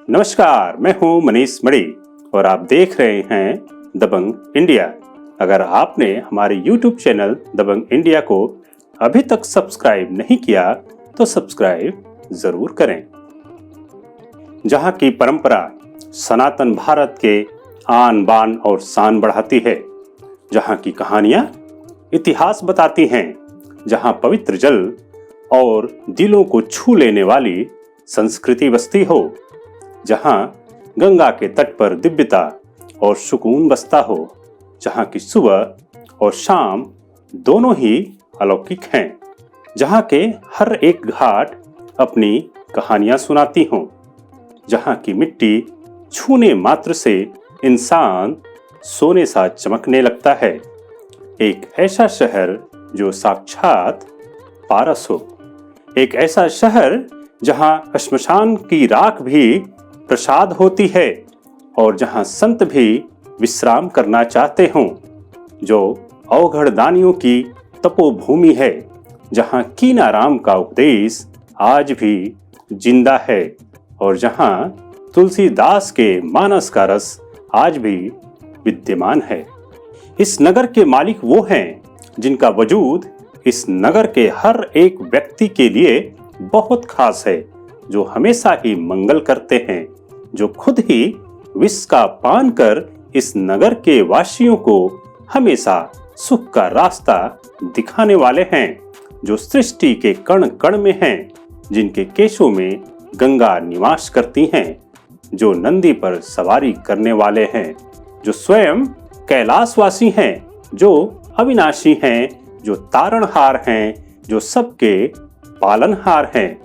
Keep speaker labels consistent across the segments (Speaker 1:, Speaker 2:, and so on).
Speaker 1: नमस्कार, मैं हूं मनीष मणि और आप देख रहे हैं दबंग इंडिया। अगर आपने हमारे YouTube चैनल दबंग इंडिया को अभी तक सब्सक्राइब नहीं किया तो सब्सक्राइब जरूर करें। जहां की परंपरा सनातन भारत के आन बान और शान बढ़ाती है, जहां की कहानियां इतिहास बताती हैं, जहां पवित्र जल और दिलों को छू लेने वाली संस्कृति बसती हो, जहां गंगा के तट पर दिव्यता और सुकून बसता हो, जहां की सुबह और शाम दोनों ही अलौकिक हैं, जहां के हर एक घाट अपनी कहानियां सुनाती हों, जहां की मिट्टी छूने मात्र से इंसान सोने सा चमकने लगता है। एक ऐसा शहर जो साक्षात पारस हो, एक ऐसा शहर जहां श्मशान की राख भी प्रसाद होती है और जहां संत भी विश्राम करना चाहते हों, जो अवघड़ दानियों की तपोभूमि है, जहां कीनाराम का उपदेश आज भी जिंदा है और जहां तुलसीदास के मानस का रस आज भी विद्यमान है। इस नगर के मालिक वो हैं जिनका वजूद इस नगर के हर एक व्यक्ति के लिए बहुत खास है, जो हमेशा ही मंगल करते हैं, जो खुद ही विष का पान कर इस नगर के वासियों को हमेशा सुख का रास्ता दिखाने वाले हैं, जो सृष्टि के कण कण में हैं, जिनके केशों में गंगा निवास करती हैं, जो नंदी पर सवारी करने वाले हैं, जो स्वयं कैलाशवासी हैं, जो अविनाशी हैं, जो तारणहार हैं, जो सबके पालनहार हैं,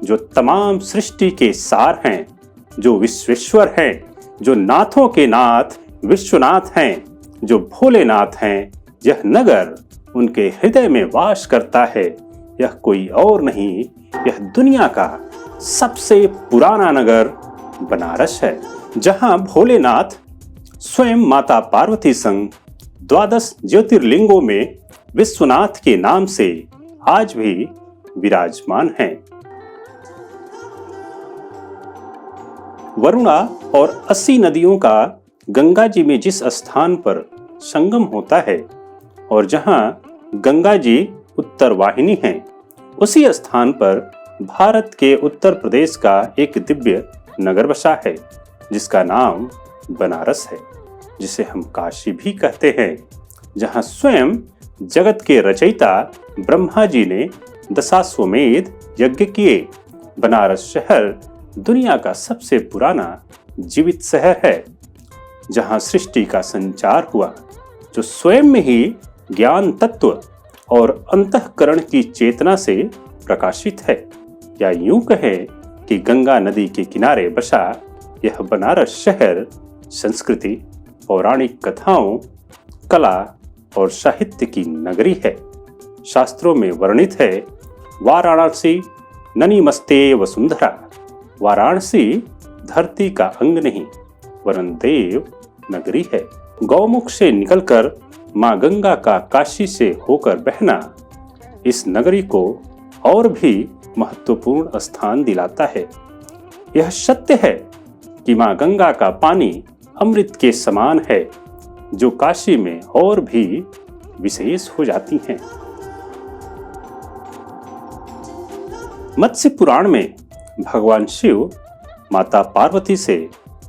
Speaker 1: जो तमाम सृष्टि के सार हैं, जो विश्वेश्वर हैं, जो नाथों के नाथ विश्वनाथ हैं, जो भोलेनाथ हैं। यह नगर उनके हृदय में वास करता है। यह कोई और नहीं, यह दुनिया का सबसे पुराना नगर बनारस है, जहां भोलेनाथ स्वयं माता पार्वती संग 12 ज्योतिर्लिंगों में विश्वनाथ के नाम से आज भी विराजमान हैं। वरुणा और 80 नदियों का गंगा जी में जिस स्थान पर संगम होता है और जहां गंगा जी उत्तर वाहिनी हैं, उसी स्थान पर भारत के उत्तर प्रदेश का एक दिव्य नगर बसा है, जिसका नाम बनारस है, जिसे हम काशी भी कहते हैं, जहां स्वयं जगत के रचयिता ब्रह्मा जी ने दशाश्वमेध यज्ञ किए। बनारस शहर दुनिया का सबसे पुराना जीवित शहर है, जहां सृष्टि का संचार हुआ, जो स्वयं में ही ज्ञान तत्व और अंतःकरण की चेतना से प्रकाशित है। या यूं कहें कि गंगा नदी के किनारे बसा यह बनारस शहर संस्कृति, पौराणिक कथाओं, कला और साहित्य की नगरी है। शास्त्रों में वर्णित है, वाराणसी ननिमस्ते वसुंधरा। वाराणसी धरती का अंग नहीं वरन देव नगरी है। गौमुख से निकलकर मां गंगा का काशी से होकर बहना इस नगरी को और भी महत्वपूर्ण स्थान दिलाता है। यह सत्य है कि मां गंगा का पानी अमृत के समान है, जो काशी में और भी विशेष हो जाती हैं। मत्स्य पुराण में भगवान शिव माता पार्वती से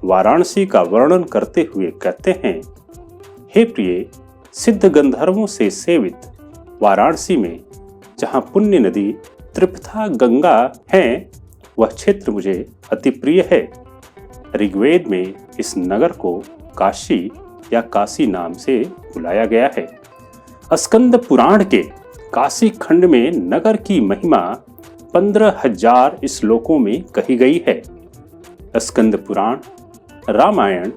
Speaker 1: वाराणसी का वर्णन करते हुए कहते हैं, हे प्रिय, सिद्ध गंधर्वों से सेवित वाराणसी में जहां पुण्य नदी त्रिपथा गंगा है, वह क्षेत्र मुझे अति प्रिय है। ऋग्वेद में इस नगर को काशी या काशी नाम से बुलाया गया है। स्कंद पुराण के काशी खंड में नगर की महिमा 15,000 श्लोकों में कही गई है। स्कंद पुराण, रामायण,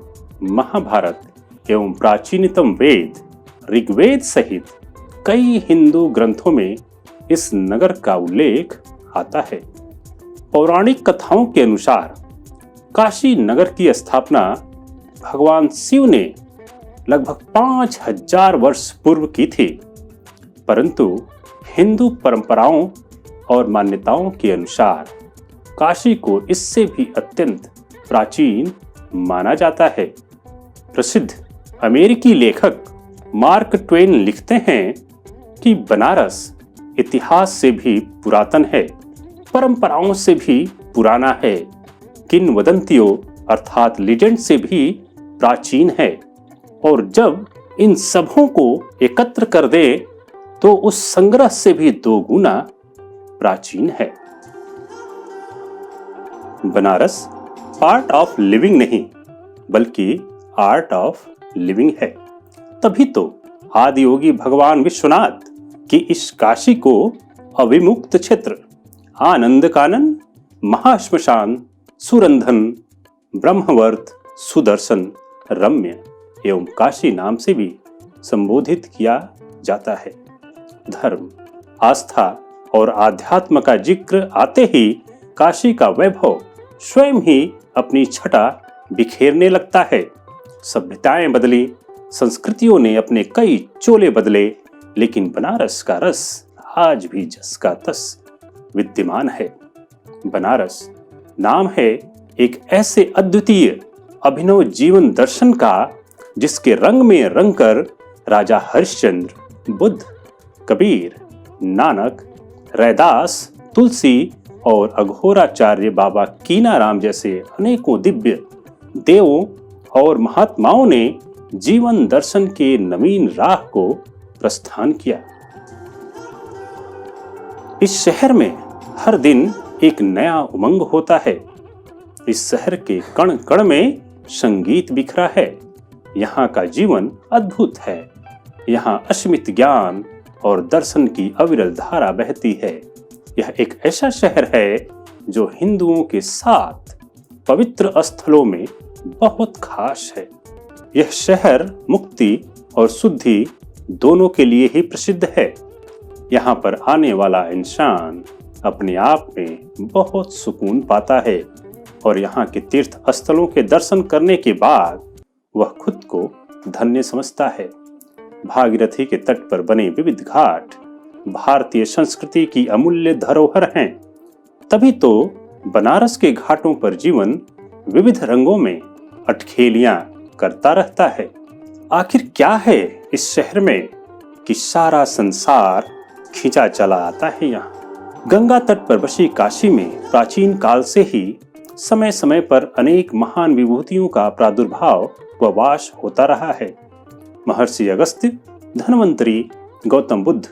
Speaker 1: महाभारत एवं प्राचीनतम वेद ऋग्वेद सहित कई हिंदू ग्रंथों में इस नगर का उल्लेख आता है। पौराणिक कथाओं के अनुसार काशी नगर की स्थापना भगवान शिव ने लगभग 5,000 वर्ष पूर्व की थी, परंतु हिंदू परंपराओं और मान्यताओं के अनुसार काशी को इससे भी अत्यंत प्राचीन माना जाता है। प्रसिद्ध अमेरिकी लेखक मार्क ट्वेन लिखते हैं कि बनारस इतिहास से भी पुरातन है, परंपराओं से भी पुराना है, किंवदंतियों अर्थात लीजेंड से भी प्राचीन है, और जब इन सबों को एकत्र कर दे तो उस संग्रह से भी 2 गुना प्राचीन है। बनारस पार्ट ऑफ लिविंग नहीं बल्कि आर्ट ऑफ लिविंग है। तभी तो आदियोगी भगवान विश्वनाथ की इस काशी को अविमुक्त क्षेत्र, आनंद कानन, महाश्मशान, सुरंधन, ब्रह्मवर्त, सुदर्शन, रम्य एवं काशी नाम से भी संबोधित किया जाता है। धर्म, आस्था और आध्यात्म का जिक्र आते ही काशी का वैभव स्वयं ही अपनी छटा बिखेरने लगता है। सभ्यताएं बदली, संस्कृतियों ने अपने कई चोले बदले, लेकिन बनारस का रस आज भी जस का तस विद्यमान है। बनारस नाम है एक ऐसे अद्वितीय अभिनव जीवन दर्शन का जिसके रंग में रंग कर राजा हरिश्चंद्र, बुद्ध, कबीर, नानक, रैदास, तुलसी और अघोराचार्य बाबा कीनाराम जैसे अनेकों दिव्य देवों और महात्माओं ने जीवन दर्शन के नवीन राह को प्रस्थान किया। इस शहर में हर दिन एक नया उमंग होता है। इस शहर के कण कण में संगीत बिखरा है। यहाँ का जीवन अद्भुत है। यहाँ असीमित ज्ञान और दर्शन की अविरल धारा बहती है। यह एक ऐसा शहर है जो हिंदुओं के 7 पवित्र स्थलों में बहुत खास है। यह शहर मुक्ति और शुद्धि दोनों के लिए ही प्रसिद्ध है। यहाँ पर आने वाला इंसान अपने आप में बहुत सुकून पाता है और यहाँ के तीर्थ स्थलों के दर्शन करने के बाद वह खुद को धन्य समझता है। भागीरथी के तट पर बने विविध घाट भारतीय संस्कृति की अमूल्य धरोहर हैं। तभी तो बनारस के घाटों पर जीवन विविध रंगों में अटखेलियां करता रहता है। आखिर क्या है इस शहर में कि सारा संसार खींचा चला आता है। यहाँ गंगा तट पर बसी काशी में प्राचीन काल से ही समय समय पर अनेक महान विभूतियों का प्रादुर्भाव व वास होता रहा है। महर्षि अगस्त्य, धन्वंतरी, गौतम बुद्ध,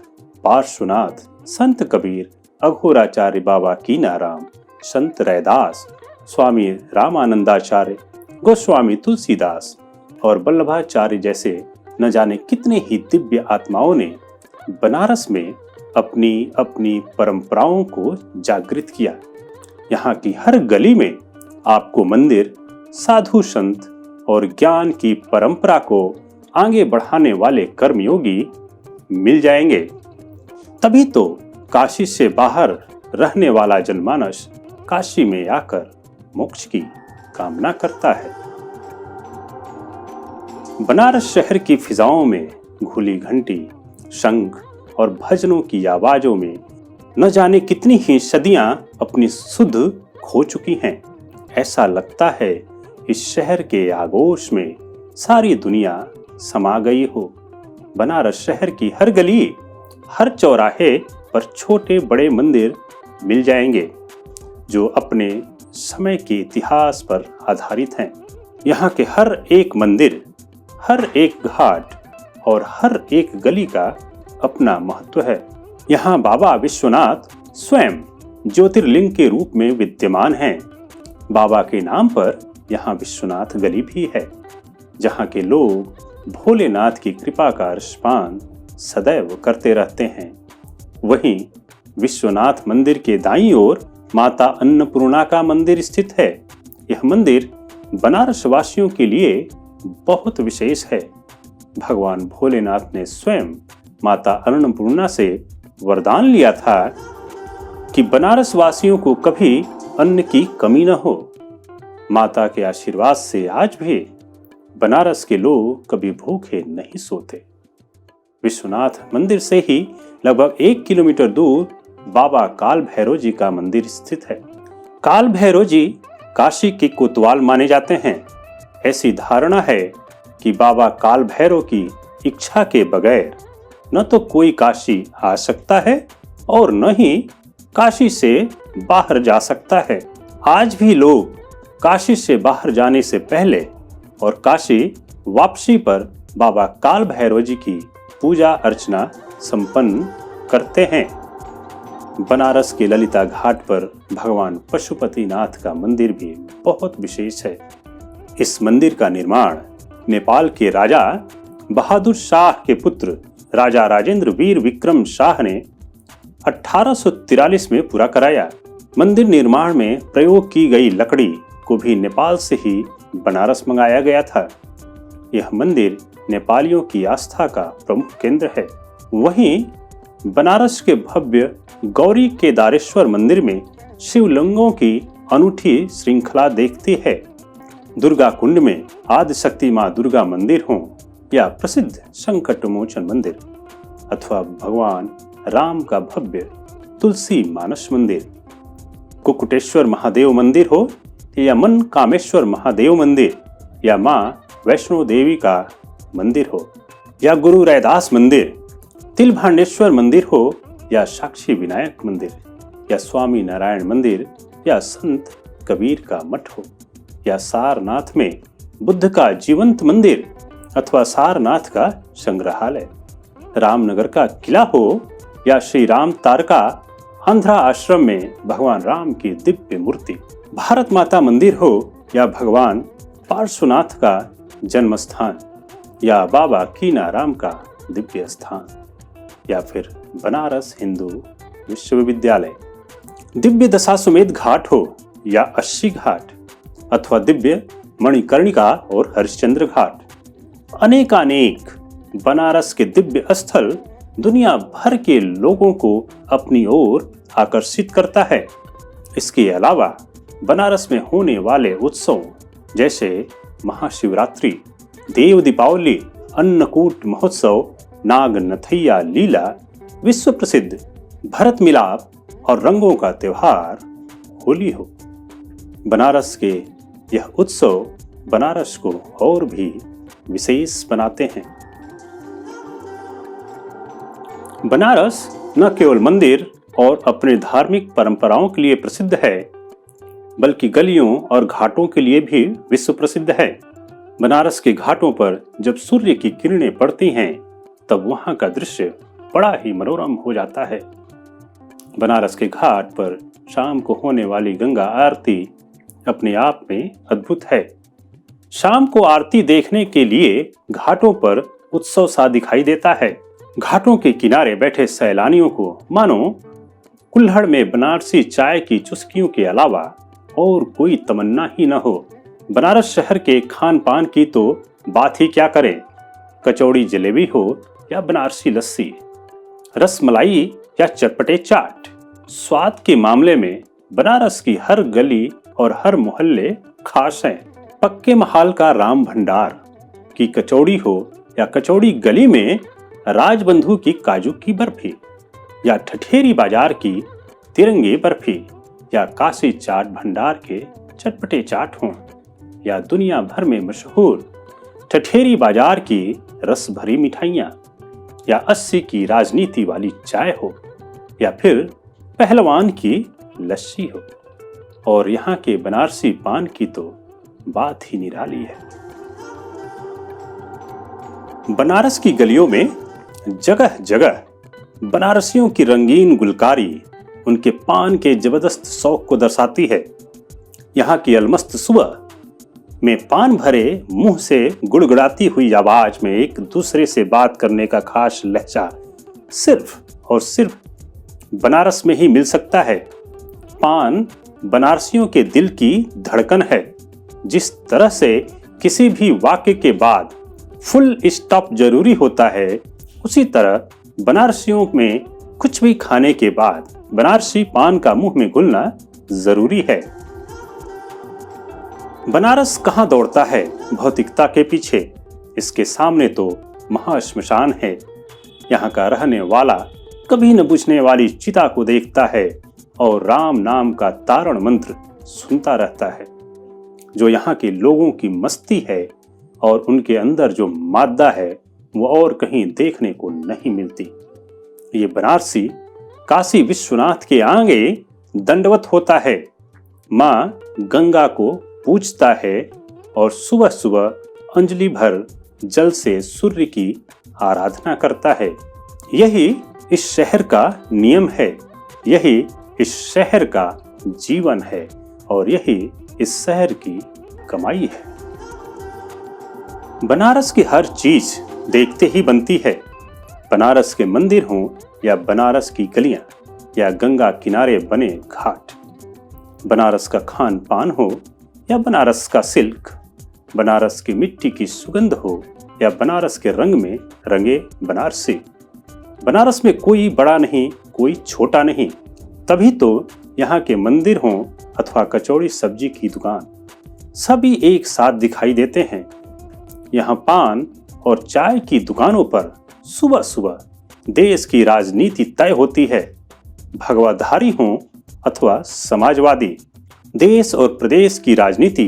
Speaker 1: पार्श्वनाथ, संत कबीर, अघोराचार्य बाबा कीनाराम, संत रैदास, स्वामी रामानंदाचार्य, गोस्वामी तुलसीदास और वल्लभाचार्य जैसे न जाने कितने ही दिव्य आत्माओं ने बनारस में अपनी अपनी परंपराओं को जागृत किया। यहाँ की हर गली में आपको मंदिर, साधु संत और ज्ञान की परंपरा को आगे बढ़ाने वाले कर्मयोगी मिल जाएंगे। तभी तो काशी से बाहर रहने वाला जनमानस काशी में आकर मोक्ष की कामना करता है। बनारस शहर की फिजाओं में घुली घंटी, शंख और भजनों की आवाजों में न जाने कितनी ही सदियां अपनी सुध खो चुकी हैं। ऐसा लगता है इस शहर के आगोश में सारी दुनिया समा गई हो। बनारस शहर की हर गली, हर चौराहे पर छोटे बड़े मंदिर मिल जाएंगे जो अपने समय के इतिहास पर आधारित हैं। यहाँ के हर एक मंदिर, हर एक घाट और हर एक गली का अपना महत्व है। यहाँ बाबा विश्वनाथ स्वयं ज्योतिर्लिंग के रूप में विद्यमान हैं। बाबा के नाम पर यहाँ विश्वनाथ गली भी है, जहाँ के लोग भोलेनाथ की कृपा का रसपान सदैव करते रहते हैं। वहीं विश्वनाथ मंदिर के दाईं ओर माता अन्नपूर्णा का मंदिर स्थित है। यह मंदिर बनारस वासियों के लिए बहुत विशेष है। भगवान भोलेनाथ ने स्वयं माता अन्नपूर्णा से वरदान लिया था कि बनारस वासियों को कभी अन्न की कमी न हो। माता के आशीर्वाद से आज भी बनारस के लोग कभी भूखे नहीं सोते। विश्वनाथ मंदिर से ही लगभग 1 किलोमीटर दूर बाबा काल भैरव जी का मंदिर स्थित है। काल भैरव जी काशी के कोतवाल माने जाते हैं। ऐसी धारणा है कि बाबा काल भैरव की इच्छा के बगैर न तो कोई काशी आ सकता है और न ही काशी से बाहर जा सकता है। आज भी लोग काशी से बाहर जाने से पहले और काशी वापसी पर बाबा काल भैरव जी की पूजा अर्चना संपन्न करते हैं। बनारस के ललिता घाट पर भगवान पशुपतिनाथ का मंदिर भी बहुत विशेष है। इस मंदिर का निर्माण नेपाल के राजा बहादुर शाह के पुत्र राजा राजेंद्र वीर विक्रम शाह ने 1843 में पूरा कराया। मंदिर निर्माण में प्रयोग की गई लकड़ी को भी नेपाल से ही बनारस मंगाया गया था। यह मंदिर नेपालियों की आस्था का प्रमुख केंद्र है। वहीं बनारस के भव्य गौरी केदारेश्वर मंदिर में शिवलिंगों की अनूठी श्रृंखला देखती है। दुर्गा कुंड में आदिशक्ति मां दुर्गा मंदिर हो या प्रसिद्ध संकट मोचन मंदिर अथवा भगवान राम का भव्य तुलसी मानस मंदिर, कुकुटेश्वर महादेव मंदिर हो या मन कामेश्वर महादेव मंदिर या मां वैष्णो देवी का मंदिर हो या गुरु रैदास मंदिर, तिलभांडेश्वर मंदिर हो या साक्षी विनायक मंदिर या स्वामी नारायण मंदिर या संत कबीर का मठ हो या सारनाथ में बुद्ध का जीवंत मंदिर अथवा सारनाथ का संग्रहालय, रामनगर का किला हो या श्री राम तारका आंध्रा आश्रम में भगवान राम की दिव्य मूर्ति, भारत माता मंदिर हो या भगवान पार्श्वनाथ का जन्म स्थान या बाबा कीनाराम का दिव्य स्थान या फिर बनारस हिंदू विश्वविद्यालय, दिव्य दशाश्वमेध घाट हो या अस्सी घाट अथवा दिव्य मणिकर्णिका और हरिश्चंद्र घाट, अनेकानेक बनारस के दिव्य स्थल दुनिया भर के लोगों को अपनी ओर आकर्षित करता है। इसके अलावा बनारस में होने वाले उत्सव जैसे महाशिवरात्रि, देव दीपावली, अन्नकूट महोत्सव, नाग नथैया लीला, विश्व प्रसिद्ध भरत मिलाप और रंगों का त्योहार होली हो। बनारस के यह उत्सव बनारस को और भी विशेष बनाते हैं। बनारस न केवल मंदिर और अपने धार्मिक परंपराओं के लिए प्रसिद्ध है बल्कि गलियों और घाटों के लिए भी विश्व प्रसिद्ध है। बनारस के घाटों पर जब सूर्य की किरणें पड़ती हैं तब वहां का दृश्य बड़ा ही मनोरम हो जाता है। बनारस के घाट पर शाम को होने वाली गंगा आरती अपने आप में अद्भुत है। शाम को आरती देखने के लिए घाटों पर उत्सव सा दिखाई देता है। घाटों के किनारे बैठे सैलानियों को मानो कुल्हड़ में बनारसी चाय की चुस्कियों के अलावा और कोई तमन्ना ही न हो। बनारस शहर के खान पान की तो बात ही क्या करें। कचौड़ी जलेबी हो या बनारसी लस्सी, रसमलाई या चटपटे चाट, स्वाद के मामले में बनारस की हर गली और हर मोहल्ले खास हैं। पक्के महाल का राम भंडार की कचौड़ी हो या कचौड़ी गली में राजबंधु की काजू की बर्फी या ठठेरी बाजार की तिरंगी बर्फी या काशी चाट भंडार के चटपटे चाट हों या दुनिया भर में मशहूर ठठेरी बाजार की रस भरी मिठाइयाँ या 80 की राजनीति वाली चाय हो या फिर पहलवान की लस्सी हो। और यहाँ के बनारसी पान की तो बात ही निराली है। बनारस की गलियों में जगह जगह बनारसियों की रंगीन गुलकारी उनके पान के जबरदस्त शौक को दर्शाती है। यहाँ की अलमस्त सुबह में पान भरे मुंह से गुड़गुड़ाती हुई आवाज में एक दूसरे से बात करने का खास लहजा सिर्फ और सिर्फ बनारस में ही मिल सकता है। पान बनारसियों के दिल की धड़कन है। जिस तरह से किसी भी वाक्य के बाद फुल स्टॉप जरूरी होता है, उसी तरह बनारसियों में कुछ भी खाने के बाद बनारसी पान का मुंह में घुलना जरूरी है। बनारस कहाँ दौड़ता है भौतिकता के पीछे, इसके सामने तो महाश्मशान है। यहाँ का रहने वाला कभी न बुझने वाली चिता को देखता है और राम नाम का तारण मंत्र सुनता रहता है। जो यहाँ के लोगों की मस्ती है और उनके अंदर जो मादा है वो और कहीं देखने को नहीं मिलती। ये बनारसी काशी विश्वनाथ के आगे दंडवत होता है, माँ गंगा को पूजता है और सुबह सुबह अंजलि भर जल से सूर्य की आराधना करता है। यही इस शहर का नियम है, यही इस शहर का जीवन है और यही इस शहर की कमाई है। बनारस की हर चीज देखते ही बनती है। बनारस के मंदिर हों या बनारस की गलियां या गंगा किनारे बने घाट, बनारस का खान पान हो या बनारस का सिल्क, बनारस की मिट्टी की सुगंध हो या बनारस के रंग में रंगे बनारसी। बनारस में कोई बड़ा नहीं, कोई छोटा नहीं, तभी तो यहाँ के मंदिर हों अथवा कचौड़ी सब्जी की दुकान, सभी एक साथ दिखाई देते हैं। यहाँ पान और चाय की दुकानों पर सुबह सुबह देश की राजनीति तय होती है। भगवाधारी हों अथवा समाजवादी, देश और प्रदेश की राजनीति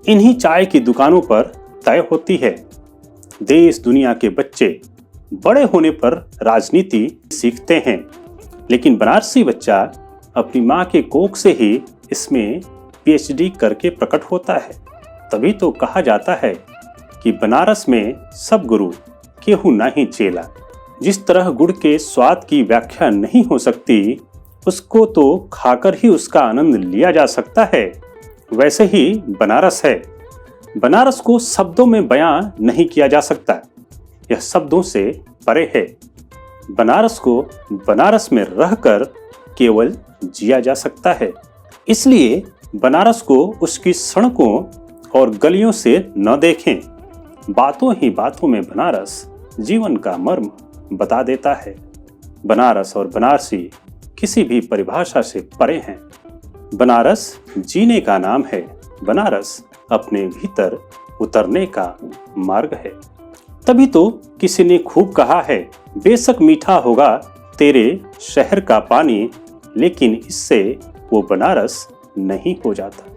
Speaker 1: इन्हीं चाय की दुकानों पर तय होती है। देश दुनिया के बच्चे बड़े होने पर राजनीति सीखते हैं, लेकिन बनारसी बच्चा अपनी माँ के कोख से ही इसमें पीएचडी करके प्रकट होता है। तभी तो कहा जाता है कि बनारस में सब गुरु केहू नहीं चेला। जिस तरह गुड़ के स्वाद की व्याख्या नहीं हो सकती, उसको तो खाकर ही उसका आनंद लिया जा सकता है, वैसे ही बनारस है। बनारस को शब्दों में बयां नहीं किया जा सकता, यह शब्दों से परे है। बनारस को बनारस में रहकर केवल जिया जा सकता है। इसलिए बनारस को उसकी सड़कों और गलियों से न देखें, बातों ही बातों में बनारस जीवन का मर्म बता देता है। बनारस और बनारसी किसी भी परिभाषा से परे हैं। बनारस जीने का नाम है, बनारस अपने भीतर उतरने का मार्ग है। तभी तो किसी ने खूब कहा है, बेशक मीठा होगा तेरे शहर का पानी, लेकिन इससे वो बनारस नहीं हो जाता।